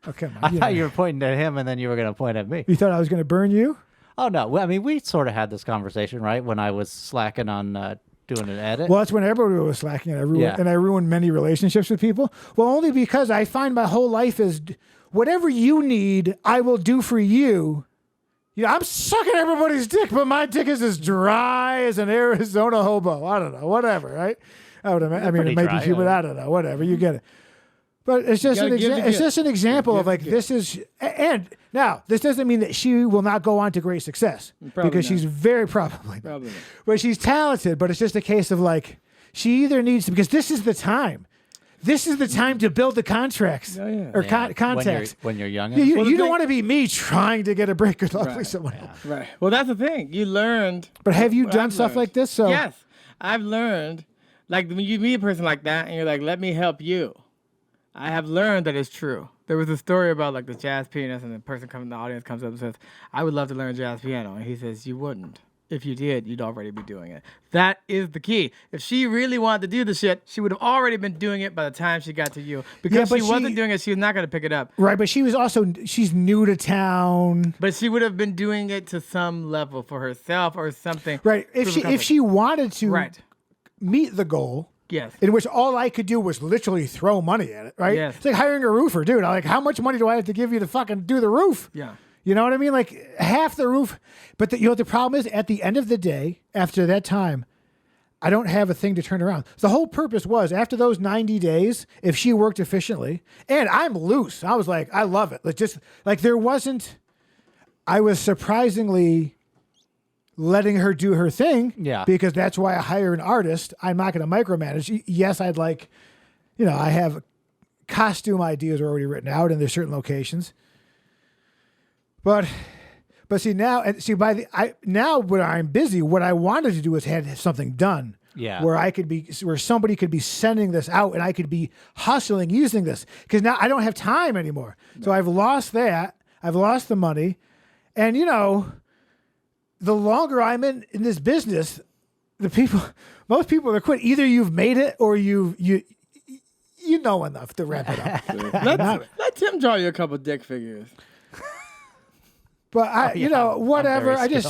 Speaker 1: Oh, come on.
Speaker 2: I
Speaker 1: you
Speaker 2: thought
Speaker 1: know.
Speaker 2: you were pointing at him, and then you were going to point at me.
Speaker 1: You thought I was going to burn you?
Speaker 2: Oh no! Well, I mean, we sort of had this conversation, right? When I was slacking on doing an edit.
Speaker 1: Well, that's when everybody was slacking, and
Speaker 2: Yeah.
Speaker 1: I ruined many relationships with people. Well, only because I find my whole life is whatever you need, I will do for you. I'm sucking everybody's dick, but my dick is as dry as an Arizona hobo. I don't know, whatever, right? I mean,
Speaker 2: pretty
Speaker 1: it may
Speaker 2: dry,
Speaker 1: be humid.
Speaker 2: yeah.
Speaker 1: I don't know, whatever. You get it. But it's just
Speaker 4: gotta give the
Speaker 1: it's
Speaker 4: gift.
Speaker 1: just an example of
Speaker 4: Give
Speaker 1: like
Speaker 4: the
Speaker 1: this is, and now this doesn't mean that she will not go on to great success
Speaker 4: Probably
Speaker 1: because
Speaker 4: not.
Speaker 1: she's very probably,
Speaker 4: Probably not.
Speaker 1: but she's talented. But it's just a case of like she either needs to, because this is the time. This is the time to build the contracts
Speaker 4: Oh, yeah.
Speaker 1: or
Speaker 2: Yeah,
Speaker 1: contacts.
Speaker 2: when you're young.
Speaker 1: Yeah, you,
Speaker 4: Well, the
Speaker 1: you don't
Speaker 4: thing-
Speaker 1: want to be me trying to get a break with lovely
Speaker 4: Right.
Speaker 1: someone else.
Speaker 4: Right. Well, that's the thing. You learned.
Speaker 1: But have you
Speaker 4: what
Speaker 1: done
Speaker 4: I've
Speaker 1: stuff
Speaker 4: learned.
Speaker 1: like this? So
Speaker 4: Yes, I've learned. Like when you meet a person like that, and you're like, "Let me help you." I have learned that it's true. There was a story about like the jazz pianist, and the person coming in the audience comes up and says, "I would love to learn jazz piano," and he says, "You wouldn't. If you did, you'd already be doing it." That is the key. If she really wanted to do the shit, she would have already been doing it by the time she got to you. Because
Speaker 1: but
Speaker 4: she wasn't
Speaker 1: she-
Speaker 4: doing it, she was not going to pick it up.
Speaker 1: right, but she's new to town.
Speaker 4: But she would have been doing it to some level for herself or something.
Speaker 1: Right. If she wanted to
Speaker 4: Right.
Speaker 1: meet the goal,
Speaker 4: Yes.
Speaker 1: in which all I could do was literally throw money at it, right?
Speaker 4: Yes.
Speaker 1: It's like hiring a roofer, dude. I'm like, how much money do I have to give you to fucking do the roof?
Speaker 4: Yeah.
Speaker 1: You know what I mean? Like half the roof. But the problem is at the end of the day, after that time, I don't have a thing to turn around. The whole purpose was after those 90 days, if she worked efficiently, and I'm loose, I was like, I love it. I was surprisingly letting her do her thing.
Speaker 2: Yeah.
Speaker 1: Because that's why I hire an artist. I'm not going to micromanage. Yes, I'd like, I have costume ideas already written out and there's certain locations. But see now, now when I'm busy, what I wanted to do is have something done.
Speaker 2: Yeah.
Speaker 1: Where somebody could be sending this out and I could be hustling using this because now I don't have time anymore. So I've lost that. I've lost the money, and the longer I'm in this business, most people are quit. Either you've made it or you know enough to wrap it up.
Speaker 4: Let Tim draw you a couple dick figures.
Speaker 1: But whatever.
Speaker 2: very
Speaker 1: I just,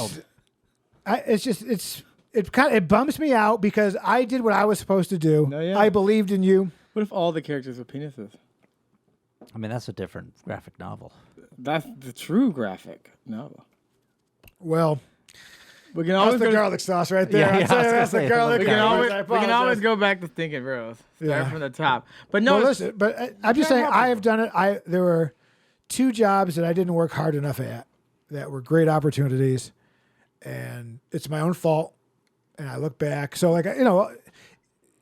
Speaker 2: skilled.
Speaker 1: it bums me out because I did what I was supposed to do.
Speaker 4: No, yeah.
Speaker 1: I believed in you.
Speaker 4: What if all the characters were penises?
Speaker 2: I mean, that's a different graphic novel.
Speaker 4: That's the true graphic novel.
Speaker 1: Well,
Speaker 4: We can
Speaker 1: that's
Speaker 4: always
Speaker 1: the
Speaker 4: go.
Speaker 1: garlic sauce right there.
Speaker 2: Yeah,
Speaker 1: I'm
Speaker 2: yeah,
Speaker 1: saying
Speaker 2: I was
Speaker 1: that's the
Speaker 2: gonna say,
Speaker 1: garlic.
Speaker 4: We can
Speaker 1: sauce.
Speaker 4: always,
Speaker 1: I
Speaker 4: we can always
Speaker 1: apologize.
Speaker 4: go back to Thinking Rose. Start
Speaker 1: Yeah.
Speaker 4: from the top. But no,
Speaker 1: Well,
Speaker 4: it's-
Speaker 1: listen, but I'm just
Speaker 4: can't
Speaker 1: saying
Speaker 4: help
Speaker 1: I
Speaker 4: it.
Speaker 1: have done it. There were 2 jobs that I didn't work hard enough at that were great opportunities, and it's my own fault. And I look back, so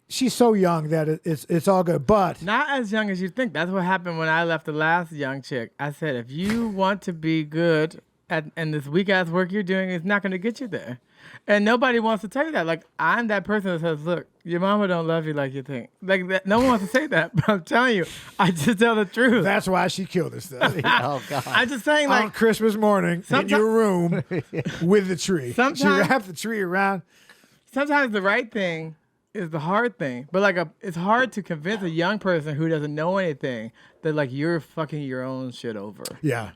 Speaker 1: she's so young that it's all good. But
Speaker 4: not as young as you think. That's what happened when I left the last young chick. I said, if you want to be good and this weak ass work you're doing is not going to get you there. And nobody wants to tell you that. Like, I'm that person that says, look, your mama don't love you like you think. Like, that, no one wants to say that, but I'm telling you, I just tell the truth.
Speaker 1: that's why she killed herself
Speaker 2: Oh God.
Speaker 4: I'm just saying,
Speaker 1: on
Speaker 4: like,
Speaker 1: Christmas morning in your room with the tree. She
Speaker 4: Sometimes-
Speaker 1: wrapped the tree around.
Speaker 4: sometimes the right thing is the hard thing. But, like, it's hard to convince a young person who doesn't know anything that, like, you're fucking your own shit over.
Speaker 1: Yeah.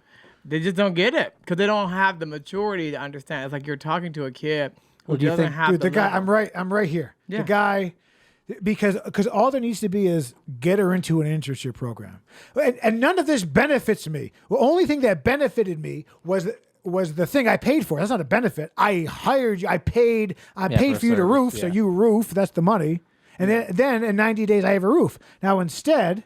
Speaker 4: They just don't get it because they don't have the maturity to understand. It's like you're talking to a kid who
Speaker 2: do you
Speaker 4: doesn't
Speaker 2: think-
Speaker 4: have
Speaker 1: Dude, the guy,
Speaker 4: level.
Speaker 1: I'm right here.
Speaker 4: Yeah.
Speaker 1: The guy, because all there needs to be is get her into an internship program, and none of this benefits me. The only thing that benefited me was the thing I paid for. That's not a benefit. I hired you. I paid
Speaker 2: for
Speaker 1: for you to
Speaker 2: service,
Speaker 1: roof, so
Speaker 2: yeah.
Speaker 1: you roof. That's the money, and then in 90 days I have a roof. Now instead,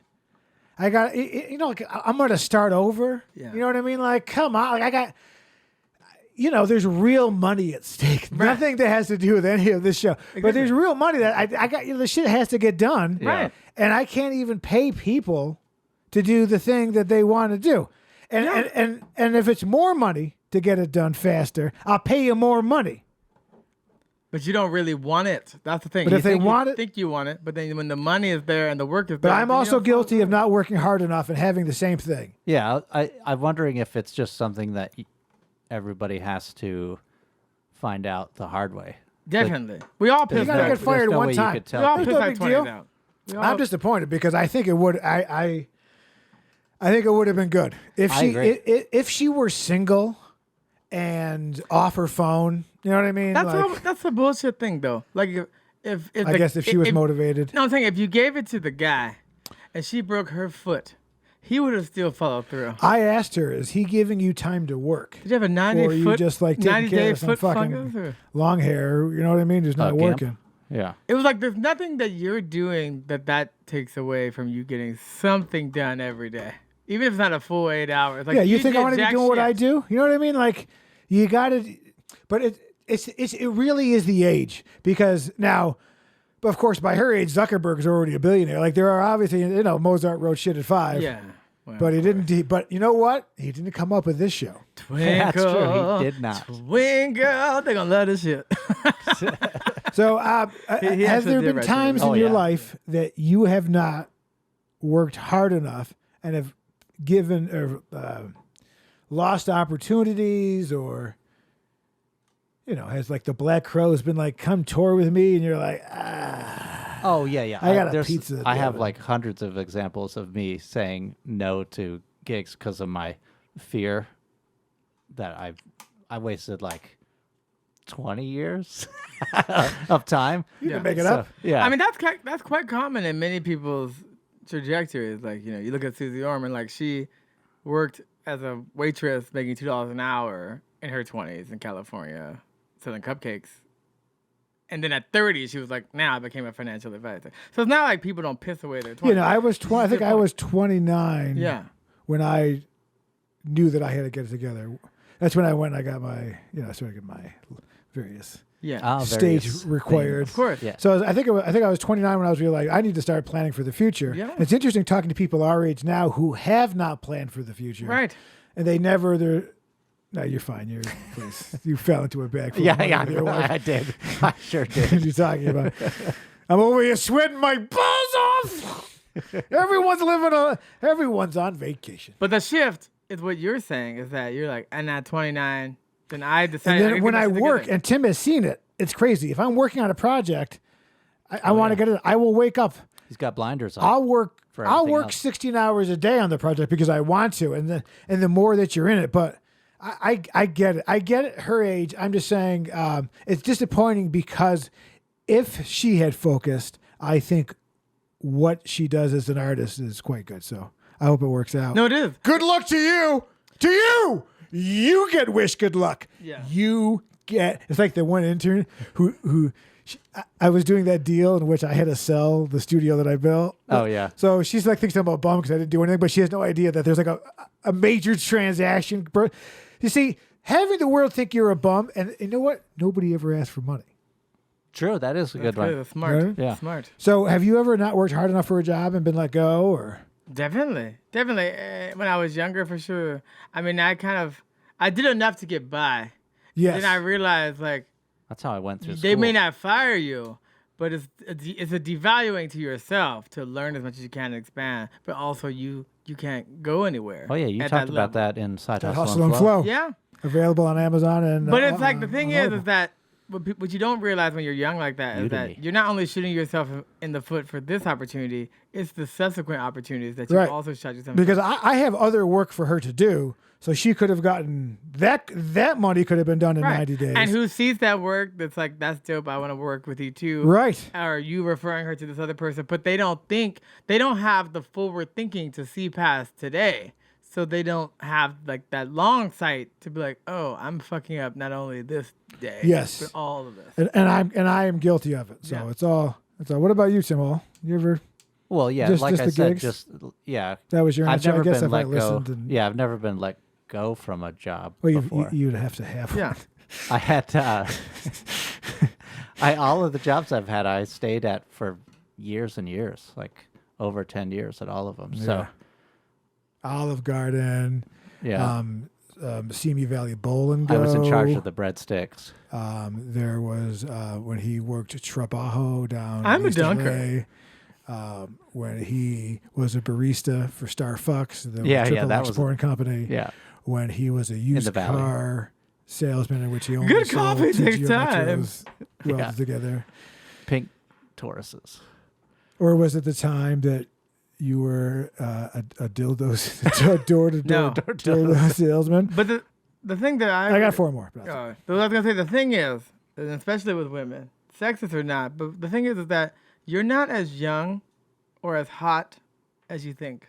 Speaker 1: I got I'm going to start over.
Speaker 4: Yeah.
Speaker 1: You know what I mean? Like, come on, like I got. There's real money at stake. Nothing that has to do with any of this show. But there's real money that I got. The shit has to get done.
Speaker 4: Right.
Speaker 1: And I can't even pay people to do the thing that they want to do. And if it's more money to get it done faster, I'll pay you more money.
Speaker 4: But you don't really want it. That's the thing.
Speaker 1: But
Speaker 4: You
Speaker 1: if they
Speaker 4: think
Speaker 1: want
Speaker 4: you
Speaker 1: it-
Speaker 4: think you want it, but then when the money is there and the work is
Speaker 1: But
Speaker 4: there,
Speaker 1: I'm
Speaker 4: then you
Speaker 1: also
Speaker 4: don't follow
Speaker 1: guilty of not working hard enough and having the same thing.
Speaker 2: Yeah, I'm wondering if it's just something that everybody has to find out the hard way.
Speaker 4: Definitely. We all piss
Speaker 1: gotta
Speaker 4: like
Speaker 1: get fired
Speaker 2: no
Speaker 1: one
Speaker 2: way you
Speaker 1: time.
Speaker 2: could tell
Speaker 4: We all
Speaker 1: There's
Speaker 4: piss
Speaker 1: no
Speaker 4: like
Speaker 1: big
Speaker 4: 20
Speaker 1: deal.
Speaker 4: out. We all-
Speaker 1: I'm disappointed because I think it would. I think it would have been good if
Speaker 2: I
Speaker 1: she
Speaker 2: agree.
Speaker 1: if she were single and off her phone. You know what I mean?
Speaker 3: That's a bullshit thing though. Like if
Speaker 1: I guess if she was motivated.
Speaker 3: No, I'm saying if you gave it to the guy, and she broke her foot, he would have still followed through.
Speaker 1: I asked her, "Is he giving you time to work,
Speaker 3: Did you have a 90
Speaker 1: or are you
Speaker 3: foot?
Speaker 1: just like taking
Speaker 3: 90
Speaker 1: care
Speaker 3: day
Speaker 1: of some
Speaker 3: foot
Speaker 1: fucking
Speaker 3: fungus? Or?
Speaker 1: long hair? You know what I mean? Who's not
Speaker 2: Gimp?
Speaker 1: working."
Speaker 2: Yeah.
Speaker 3: It was like there's nothing that you're doing that takes away from you getting something done every day, even if it's not a full 8 hours. Like
Speaker 1: Yeah, you think I
Speaker 3: get
Speaker 1: want to be
Speaker 3: jack
Speaker 1: doing what
Speaker 3: shit.
Speaker 1: I do? You know what I mean? Like, you got to, but it really is the age because now, but of course, by her age, Zuckerberg is already a billionaire. Like, there are obviously, Mozart wrote shit at 5.
Speaker 3: Yeah. Well,
Speaker 1: But he didn't. But you know what? He didn't come up with this show.
Speaker 3: Twinkle,
Speaker 2: That's true. He did not.
Speaker 3: Twinkle, they're gonna love this shit.
Speaker 1: So,
Speaker 3: He
Speaker 1: has
Speaker 3: actually
Speaker 1: there
Speaker 3: did
Speaker 1: been
Speaker 3: write
Speaker 1: times
Speaker 3: that.
Speaker 1: in
Speaker 2: Oh,
Speaker 1: your
Speaker 2: yeah.
Speaker 1: life that you have not worked hard enough and have given or lost opportunities, or has like the Black Crow's been like, come tour with me, and you're like,
Speaker 2: Oh yeah, yeah.
Speaker 1: I got a
Speaker 2: there's-
Speaker 1: pizza
Speaker 2: I have
Speaker 1: oven.
Speaker 2: like hundreds of examples of me saying no to gigs because of my fear that I wasted like 20 years of time.
Speaker 1: you
Speaker 3: Yeah.
Speaker 1: can make it
Speaker 2: So,
Speaker 1: up.
Speaker 2: yeah.
Speaker 3: I mean, that's quite common in many people's trajectories. Like, you look at Susie Orman, like she worked as a waitress making $2 an hour in her 20s in California, selling cupcakes. And then at 30, she was like, now I became a financial advisor. So it's not like people don't piss away their 20s.
Speaker 1: I was 20. I think
Speaker 3: Good
Speaker 1: I
Speaker 3: point.
Speaker 1: was 29.
Speaker 3: Yeah.
Speaker 1: When I knew that I had to get it together. That's when I went and I got my, so I get my various
Speaker 3: Yeah.
Speaker 2: Ah,
Speaker 1: stage
Speaker 2: various
Speaker 1: required.
Speaker 3: Of course.
Speaker 2: Yeah.
Speaker 1: So I think I was 29 when I was really like, I need to start planning for the future.
Speaker 3: Yeah.
Speaker 1: It's interesting talking to people our age now who have not planned for the future.
Speaker 3: Right.
Speaker 1: And no, you're fine. Please. You fell into a bag. full of
Speaker 2: Yeah,
Speaker 1: money
Speaker 2: yeah,
Speaker 1: with your wife.
Speaker 2: I did. I sure
Speaker 1: What are
Speaker 2: did.
Speaker 1: you talking about? I'm over here sweating my balls off. Everyone's on vacation.
Speaker 3: But the shift is what you're saying is that you're like, I'm at 29, then I
Speaker 1: And
Speaker 3: decided.
Speaker 1: then when I work, and Tim has seen it, it's crazy. If I'm working on a project, I want to get it. I will wake up.
Speaker 2: He's got blinders on.
Speaker 1: I'll work.
Speaker 2: For
Speaker 1: I'll
Speaker 2: everything
Speaker 1: work
Speaker 2: else.
Speaker 1: 16 hours a day on the project because I want to, and the more that you're in it. But I get it. I get it. Her age. I'm just saying it's disappointing because if she had focused, I think what she does as an artist is quite good. So I hope it works out.
Speaker 3: No, it is.
Speaker 1: Good luck to you. To you. You get wish good luck.
Speaker 3: Yeah.
Speaker 1: You get. It's like the one intern who. I was doing that deal in which I had to sell the studio that I built.
Speaker 2: Oh, yeah.
Speaker 1: So she's like thinking I'm a bum because I didn't do anything, but she has no idea that there's like a major transaction. You see, having the world think you're a bum, and you know what? Nobody ever asked for money.
Speaker 2: True, that is a good
Speaker 3: That's
Speaker 2: one.
Speaker 3: smart.
Speaker 1: Right?
Speaker 2: Yeah.
Speaker 3: Smart.
Speaker 1: So have you ever not worked hard enough for a job and been let go, or?
Speaker 3: Definitely. When I was younger, for sure. I mean, I did enough to get by.
Speaker 1: Yes.
Speaker 3: Then I realized, like,
Speaker 2: That's how I went through
Speaker 3: they
Speaker 2: school.
Speaker 3: may not fire you, but it's a devaluing to yourself to learn as much as you can and expand. But also, you can't go anywhere.
Speaker 2: Oh yeah, you
Speaker 3: at
Speaker 2: talked about
Speaker 3: level.
Speaker 2: that in Side
Speaker 1: That
Speaker 2: Hustle,
Speaker 1: Hustle and Flow.
Speaker 3: Yeah.
Speaker 1: Available on Amazon and.
Speaker 3: But it's like the thing
Speaker 1: on
Speaker 3: is that what you don't realize when you're young like that is
Speaker 2: Udemy.
Speaker 3: that you're not only shooting yourself in the foot for this opportunity, it's the subsequent opportunities that you
Speaker 1: Right.
Speaker 3: also shot yourself.
Speaker 1: because I have other work for her to do, so she could have gotten that money could have been done in 90 days.
Speaker 3: And who sees that work that's like, that's dope, I want to work with you too.
Speaker 1: Right.
Speaker 3: Or you referring her to this other person, but they don't have the forward thinking to see past today. So they don't have like that long sight to be like, oh, I'm fucking up not only this day,
Speaker 1: Yes.
Speaker 3: but all of this.
Speaker 1: And I am guilty of it. So
Speaker 3: Yeah.
Speaker 1: it's all. What about you, Tim? Hall? You ever?
Speaker 2: Well, yeah,
Speaker 1: Just
Speaker 2: like I
Speaker 1: the
Speaker 2: said,
Speaker 1: gigs?
Speaker 2: yeah.
Speaker 1: That was your
Speaker 2: I've
Speaker 1: answer.
Speaker 2: never
Speaker 1: I guess
Speaker 2: been
Speaker 1: if I
Speaker 2: let go.
Speaker 1: listened. And,
Speaker 2: Yeah, I've never been let go from a job
Speaker 1: Well,
Speaker 2: before.
Speaker 1: you'd have to have.
Speaker 3: Yeah.
Speaker 1: One.
Speaker 2: I had all of the jobs I've had, I stayed at for years and years, like over 10 years at all of them. So,
Speaker 1: Yeah. Olive Garden.
Speaker 2: yeah,
Speaker 1: Simi Valley Bowl and Go.
Speaker 2: I was in charge of the breadsticks.
Speaker 1: There was when he worked at Trabajo down.
Speaker 3: I'm a
Speaker 1: east of
Speaker 3: dunker.
Speaker 1: LA, when he was a barista for Starbucks, the
Speaker 2: Yeah,
Speaker 1: triple
Speaker 2: that was-
Speaker 1: exporting company.
Speaker 2: Yeah.
Speaker 1: When he was a used
Speaker 2: the Valley.
Speaker 1: car salesman, in which he only
Speaker 3: Good
Speaker 1: sold
Speaker 3: coffee
Speaker 1: two
Speaker 3: takes
Speaker 1: Geo
Speaker 3: time.
Speaker 1: Metros welded
Speaker 2: Yeah.
Speaker 1: together.
Speaker 2: Pink Tauruses.
Speaker 1: Or was it the time that you were a dildo door-to-door
Speaker 3: No.
Speaker 1: dildo salesman.
Speaker 3: But the thing that
Speaker 1: I got 4 more. But that's
Speaker 3: I was gonna say the thing is, and especially with women, sexist or not, but the thing is that you're not as young or as hot as you think.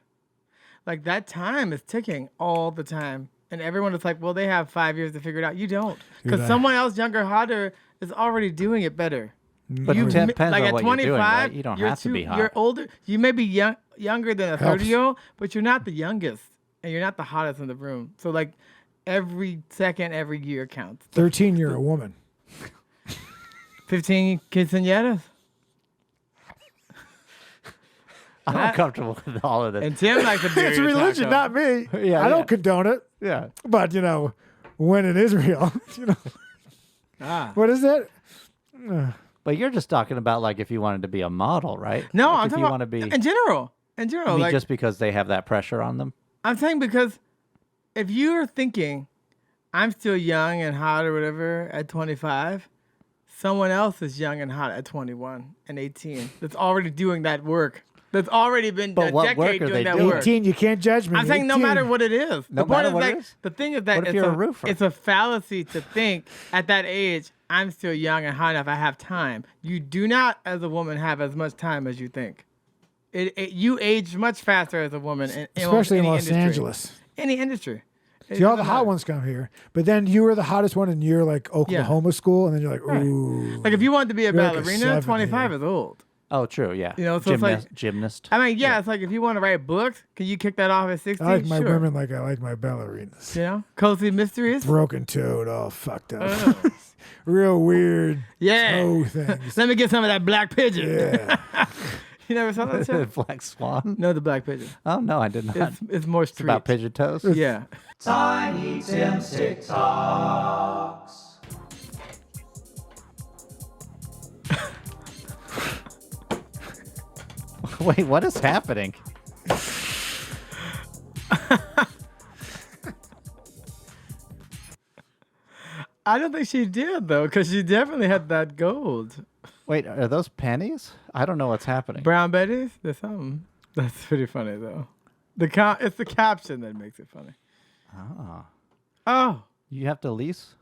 Speaker 3: Like that time is ticking all the time, and everyone is like, "Well, they have 5 years to figure it out." You don't, because
Speaker 1: You're
Speaker 3: someone else younger, hotter is already doing it better.
Speaker 2: But
Speaker 1: You-
Speaker 2: it depends
Speaker 3: like
Speaker 2: on
Speaker 3: at
Speaker 2: what
Speaker 3: 25,
Speaker 2: you're doing, right? You don't
Speaker 3: you're
Speaker 2: have to be hot.
Speaker 3: You're older. You may be younger than a
Speaker 1: Helps.
Speaker 3: 30-year-old, but you're not the youngest, and you're not the hottest in the room. So like, every second, every year counts.
Speaker 1: 13, you're a woman.
Speaker 3: 15 quinceañeras.
Speaker 2: I'm uncomfortable with all of this.
Speaker 3: And Tim likes a beer.
Speaker 1: It's religion, not me.
Speaker 2: Yeah,
Speaker 1: I don't
Speaker 2: yeah.
Speaker 1: condone it.
Speaker 2: Yeah.
Speaker 1: But, when in Israel, what is that?
Speaker 2: But you're just talking about like if you wanted to be a model, right?
Speaker 3: No,
Speaker 2: Like
Speaker 3: I'm
Speaker 2: if
Speaker 3: talking
Speaker 2: you
Speaker 3: about
Speaker 2: want to be.
Speaker 3: in general. In
Speaker 2: I
Speaker 3: general,
Speaker 2: mean,
Speaker 3: like
Speaker 2: just because they have that pressure on them.
Speaker 3: I'm saying because if you're thinking I'm still young and hot or whatever at 25, someone else is young and hot at 21 and 18 that's already doing that work. That's already been
Speaker 2: But
Speaker 3: a
Speaker 2: what work
Speaker 3: decade
Speaker 2: are
Speaker 3: doing
Speaker 2: they
Speaker 3: that
Speaker 2: doing?
Speaker 3: work.
Speaker 1: 18, you can't judge me.
Speaker 3: I'm saying no
Speaker 1: 18.
Speaker 3: matter what it is.
Speaker 2: No
Speaker 3: The point
Speaker 2: matter
Speaker 3: is
Speaker 2: what it
Speaker 3: like
Speaker 2: is?
Speaker 3: the thing is that
Speaker 2: What if
Speaker 3: it's
Speaker 2: you're a roofer?
Speaker 3: it's a fallacy to think at that age I'm still young and hot enough. I have time. You do not, as a woman, have as much time as you think. You age much faster as a woman,
Speaker 1: Especially in
Speaker 3: any
Speaker 1: Los
Speaker 3: industry.
Speaker 1: Angeles.
Speaker 3: Any industry. It
Speaker 1: See, all the
Speaker 3: doesn't
Speaker 1: hot
Speaker 3: matter.
Speaker 1: ones come here. But then you were the hottest one in your Oklahoma school, and then you're like,
Speaker 3: Right.
Speaker 1: ooh.
Speaker 3: Like if you want to be a
Speaker 1: You're like a
Speaker 3: ballerina,
Speaker 1: 7
Speaker 3: 25
Speaker 1: here.
Speaker 3: is old.
Speaker 2: Oh, true. Yeah.
Speaker 3: You know, so it's like-
Speaker 2: Gymnast.
Speaker 3: I mean, yeah, it's like if you want to write books, can you kick that off at 16?
Speaker 1: I like my
Speaker 3: sure.
Speaker 1: women like I like my ballerinas.
Speaker 3: You know, cozy mysteries.
Speaker 1: Broken toed, all fucked up. Real weird
Speaker 3: Yeah.
Speaker 1: toe things.
Speaker 3: Let me get some of that black pigeon.
Speaker 1: Yeah.
Speaker 3: You never saw that show?
Speaker 2: Black Swan.
Speaker 3: No, the black pigeon.
Speaker 2: Oh no, I did not.
Speaker 3: It's more street.
Speaker 2: About pigeon toes.
Speaker 3: Yeah.
Speaker 2: Tiny Tim's TikToks. Wait, what is happening?
Speaker 3: I don't think she did though, because she definitely had that gold.
Speaker 2: Wait, are those pennies? I don't know what's happening.
Speaker 3: Brown Betty's? There's something. That's pretty funny though. It's the caption that makes it funny.
Speaker 2: Ah,
Speaker 3: Oh.
Speaker 2: you have to lease?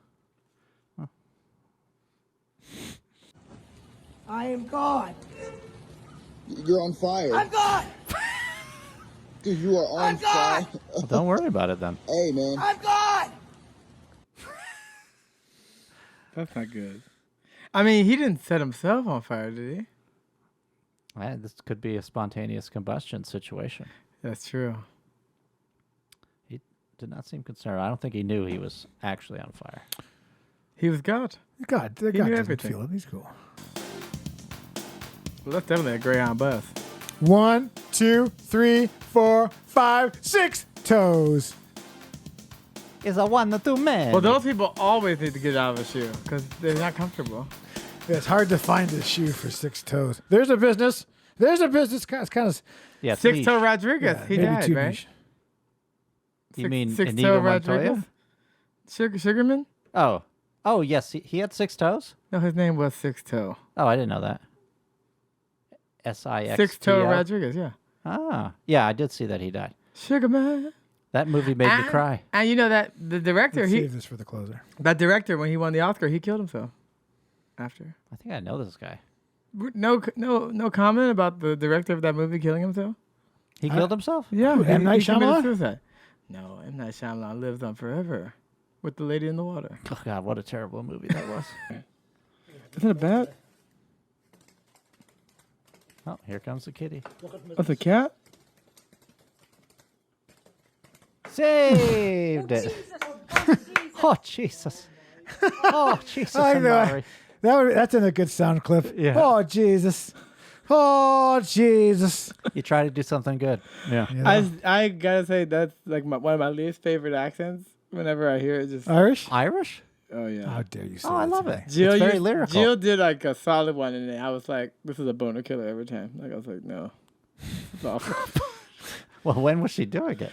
Speaker 5: I am God.
Speaker 6: You're on fire.
Speaker 5: I'm God.
Speaker 6: Dude, you are on
Speaker 5: I'm God.
Speaker 6: fire.
Speaker 2: Well, don't worry about it then.
Speaker 6: Hey, man.
Speaker 5: I'm God.
Speaker 3: That's not good. I mean, he didn't set himself on fire, did he?
Speaker 2: This could be a spontaneous combustion situation.
Speaker 3: That's true.
Speaker 2: He did not seem concerned. I don't think he knew he was actually on fire.
Speaker 3: He was God.
Speaker 1: God, the
Speaker 3: He
Speaker 1: guy
Speaker 3: knew
Speaker 1: doesn't
Speaker 3: everything.
Speaker 1: feel it. He's cool.
Speaker 3: Well, that's definitely a Greyhound bus.
Speaker 1: 1, 2, 3, 4, 5, 6 toes.
Speaker 2: It's a 1 to 2 man.
Speaker 3: Well, those people always need to get out of a shoe because they're not comfortable.
Speaker 1: Yeah, it's hard to find a shoe for 6 toes. There's a business. It's kind of
Speaker 2: yeah, it's
Speaker 3: Six
Speaker 2: niche.
Speaker 3: Toe Rodriguez, he
Speaker 1: maybe
Speaker 3: died,
Speaker 1: too
Speaker 3: right?
Speaker 1: niche.
Speaker 2: You mean
Speaker 3: Six
Speaker 2: Inigo
Speaker 3: Toe
Speaker 2: Montoya?
Speaker 3: Rodriguez? Sugarman?
Speaker 2: Oh, yes. He had 6 toes?
Speaker 3: No, his name was Six Toe.
Speaker 2: Oh, I didn't know that. SIX.
Speaker 3: Six Toe Rodriguez, yeah.
Speaker 2: Ah, yeah, I did see that he died.
Speaker 3: Sugarman.
Speaker 2: That movie made me cry.
Speaker 3: And you know that the director,
Speaker 1: Let's save this for the closer.
Speaker 3: that director, when he won the Oscar, he killed himself after.
Speaker 2: I think I know this guy.
Speaker 3: No comment about the director of that movie killing himself.
Speaker 2: He killed himself?
Speaker 3: Yeah,
Speaker 1: Who, M. Night
Speaker 3: he committed
Speaker 1: Shyamalan?
Speaker 3: suicide. No, M. Night Shyamalan lives on forever with the lady in the water.
Speaker 2: Oh, God, what a terrible movie that was.
Speaker 3: Isn't it bad?
Speaker 2: Oh, here comes the kitty.
Speaker 3: What's a cat?
Speaker 2: Saved it. Oh, Jesus. Oh, Jesus.
Speaker 1: I
Speaker 2: I'm
Speaker 1: know.
Speaker 2: sorry.
Speaker 1: That's in a good sound clip.
Speaker 2: Yeah.
Speaker 1: Oh, Jesus. Oh, Jesus.
Speaker 2: You try to do something good. Yeah.
Speaker 1: You know?
Speaker 3: I gotta say that's like one of my least favorite accents. Whenever I hear it, just
Speaker 1: Irish?
Speaker 2: Irish?
Speaker 3: oh yeah.
Speaker 1: How dare you say
Speaker 2: Oh, I
Speaker 1: that
Speaker 2: love
Speaker 1: to
Speaker 2: it.
Speaker 1: me.
Speaker 3: Jill,
Speaker 2: it's very
Speaker 3: used-
Speaker 2: lyrical.
Speaker 3: Jill did like a solid one, and I was like, "This is a boner killer every time." Like I was like, "No, it's awful."
Speaker 2: Well, when was she doing it?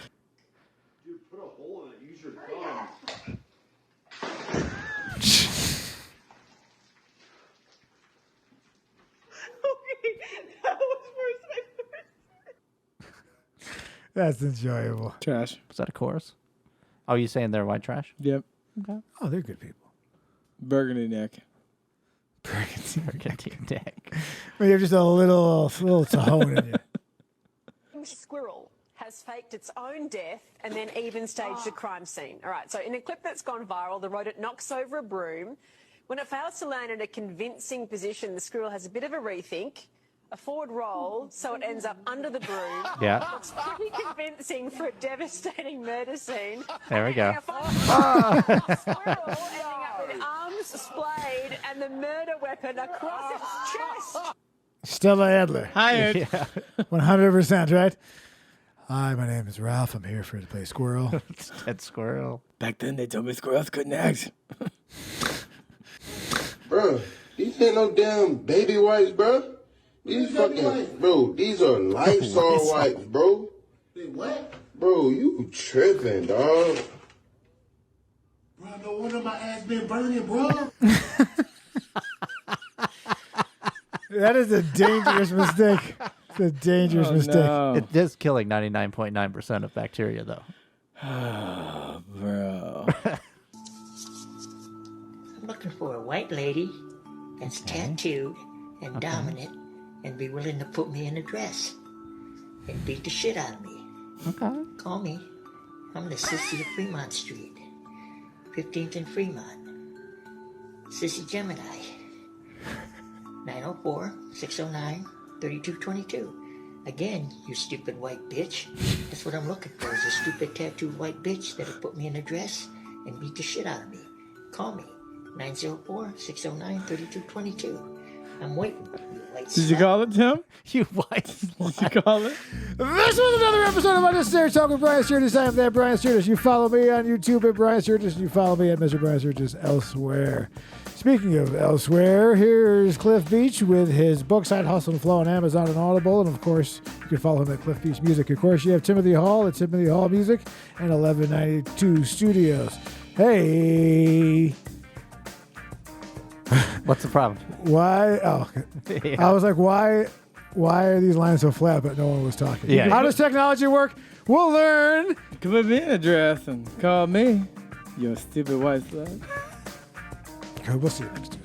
Speaker 7: Dude, put a hole in it. Use your thumb.
Speaker 5: Okay, that was worse.
Speaker 1: That's enjoyable.
Speaker 4: Trash.
Speaker 2: Was that a chorus? Oh, you saying they're white trash?
Speaker 4: Yep.
Speaker 1: Oh, they're good people.
Speaker 4: Burgundy neck.
Speaker 2: Burgundy neck.
Speaker 1: You have just a little tahone in you.
Speaker 8: Squirrel has faked its own death and then even staged a crime scene. All right, so in a clip that's gone viral, the rodent knocks over a broom. When it fails to land in a convincing position, the squirrel has a bit of a rethink, a forward roll, so it ends up under the broom.
Speaker 2: Yeah.
Speaker 8: Looks pretty convincing for a devastating murder scene.
Speaker 2: There we go.
Speaker 8: Squirrel ending up with arms splayed and the murder weapon across its chest.
Speaker 1: Stella Adler.
Speaker 4: Hired.
Speaker 1: 100%, right? Hi, my name is Ralph. I'm here to play Squirrel.
Speaker 2: Dead squirrel.
Speaker 4: Back then, they told me squirrels couldn't act.
Speaker 9: Bro, these ain't no damn baby wipes, bro. These fucking, bro, these are Lysol wipes, bro.
Speaker 6: What?
Speaker 9: Bro, you tripping, dog.
Speaker 6: Bro, no wonder my ass been burning, bro.
Speaker 1: That is a dangerous mistake. It's a dangerous mistake.
Speaker 4: No.
Speaker 2: It is killing 99.9% of bacteria, though.
Speaker 4: Bro.
Speaker 10: I'm looking for a white lady that's tattooed and dominant and be willing to put me in a dress and beat the shit out of me.
Speaker 2: Okay.
Speaker 10: Call me. I'm the Sissy of Fremont Street, 15th and Fremont. Sissy Gemini. 904-609-3222. Again, you stupid white bitch. That's what I'm looking for, is a stupid tattooed white bitch that'll put me in a dress and beat the shit out of me. Call me. 904-609-3222. I'm waiting. You white
Speaker 4: Did you
Speaker 10: slut.
Speaker 4: call it, Tim?
Speaker 2: You white
Speaker 4: Did you call it?
Speaker 1: This was another episode of Unnecessary Talk with Brian Sturges. I am that Brian Sturges. You follow me on YouTube at Brian Sturges. You follow me at Mr. Brian Sturges elsewhere. Speaking of elsewhere, here's Cliff Beach with his book Side Hustle and Flow on Amazon and Audible. And of course, you can follow him at Cliff Beach Music. Of course, you have Timothy Hall at Timothy Hall Music and 1192 Studios. Hey.
Speaker 2: What's the problem?
Speaker 1: Why? Oh, okay. I was like, why are these lines so flat, but no one was talking?
Speaker 2: Yeah.
Speaker 1: How does technology work? We'll learn.
Speaker 4: Come put me in a dress and call me. You stupid white slut.
Speaker 1: Okay, we'll see you next time.